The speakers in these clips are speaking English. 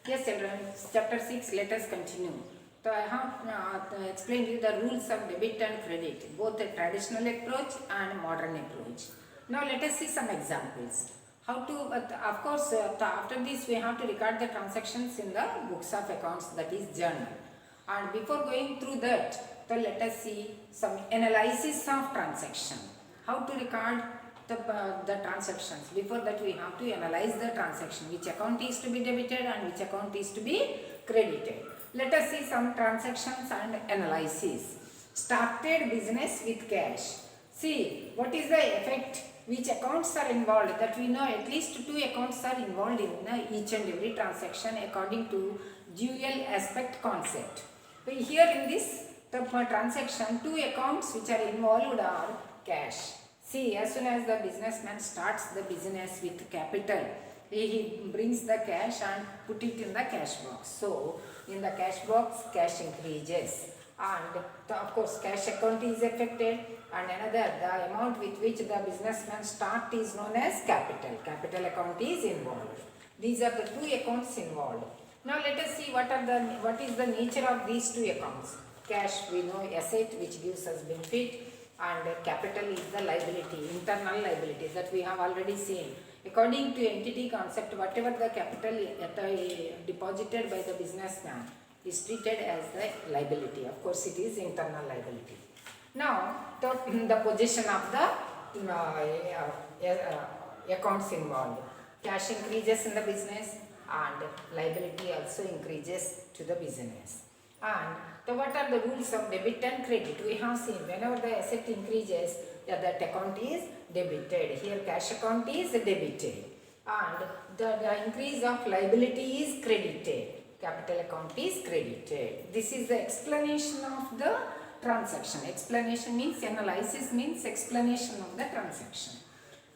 Yes, children, chapter 6, let us continue. So, I have explained you the rules of debit and credit, both the traditional approach and modern approach. Now, let us see some examples. How to, of course, after this, we have to record the transactions in the books of accounts, that is journal. And before going through that, so let us see some analysis of transaction. How to record the transactions. Before that, we have to analyze the transaction, which account is to be debited and which account is to be credited. Let us see some transactions and analysis. Started business with cash. See what is the effect, which accounts are involved, that we know at least two accounts are involved in each and every transaction according to dual aspect concept. But here in this transaction, two accounts which are involved are cash. See, as soon as the businessman starts the business with capital, he brings the cash and put it in the cash box. So, in the cash box, cash increases. And of course, cash account is affected. And another, the amount with which the businessman start is known as capital. Capital account is involved. These are the two accounts involved. Now, let us see what is the nature of these two accounts. Cash, we know, asset which gives us benefit, and capital is the liability, internal liability that we have already seen. According to entity concept, whatever the capital deposited by the businessman is treated as the liability. Of course, it is internal liability. Now, the position of the accounts involved. Cash increases in the business and liability also increases to the business. And so what are the rules of debit and credit? We have seen whenever the asset increases, that account is debited. Here cash account is debited. And the increase of liability is credited. Capital account is credited. This is the explanation of the transaction. Explanation means analysis, means explanation of the transaction.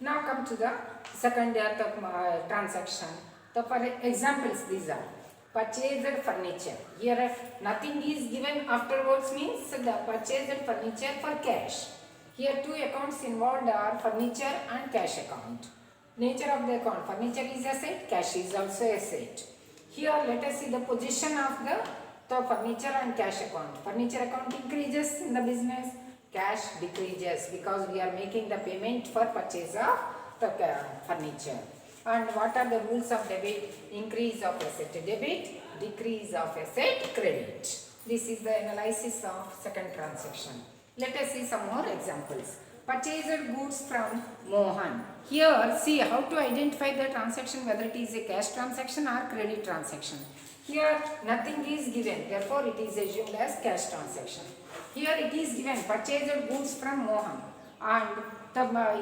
Now come to the second transaction. So for examples, these are purchased furniture. Here nothing is given afterwards, means the purchased furniture for cash. Here two accounts involved are furniture and cash account. Nature of the account, furniture is asset, cash is also asset. Here let us see the position of the furniture and cash account. Furniture account increases in the business, cash decreases because we are making the payment for purchase of the furniture. And what are the rules of debit? Increase of asset debit, decrease of asset credit. This is the analysis of second transaction. Let us see some more examples. Purchased goods from Mohan. Here see how to identify the transaction, whether it is a cash transaction or credit transaction. Here nothing is given, therefore it is assumed as cash transaction. Here it is given purchased goods from Mohan and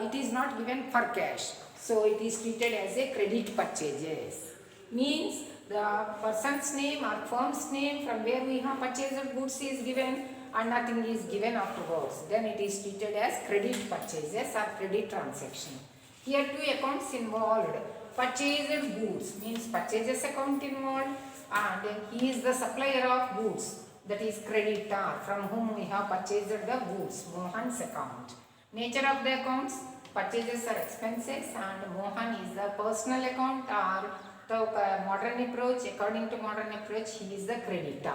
it is not given for cash. So it is treated as a credit purchases. Means the person's name or firm's name from where we have purchased goods is given and nothing is given afterwards. Then it is treated as credit purchases or credit transaction. Here two accounts involved. Purchased goods means purchases account involved and he is the supplier of goods, that is creditor from whom we have purchased the goods, Mohan's account. Nature of the accounts, purchases are expenses and Mohan is the personal account or the modern approach. According to modern approach, he is the creditor.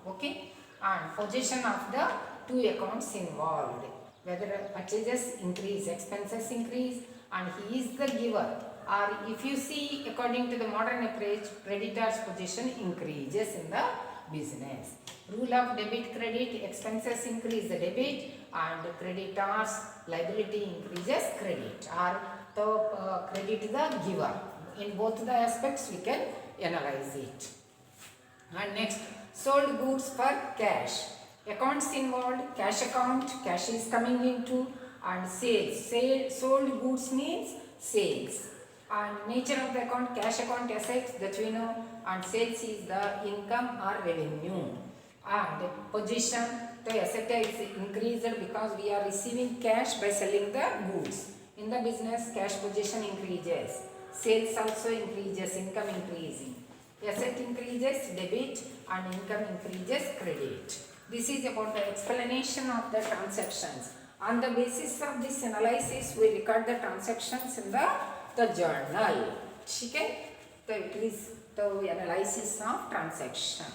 Okay, and position of the two accounts involved, whether purchases increase, expenses increase and he is the giver, or if you see according to the modern approach, creditor's position increases in the business. Rule of debit credit, expenses increase the debit and creditors liability increases credit, or the credit the giver. In both the aspects we can analyze it. And next, sold goods for cash. Accounts involved, cash account, cash is coming into, and sales. Sold goods means sales. And nature of the account, cash account assets that we know, and sales is the income or revenue. And position, the asset is increased because we are receiving cash by selling the goods. In the business, cash position increases. Sales also increases, income increasing. Asset increases, debit, and income increases, credit. This is about the explanation of the transactions. On the basis of this analysis, we record the transactions in the journal. Okay? So it is the analysis of transaction.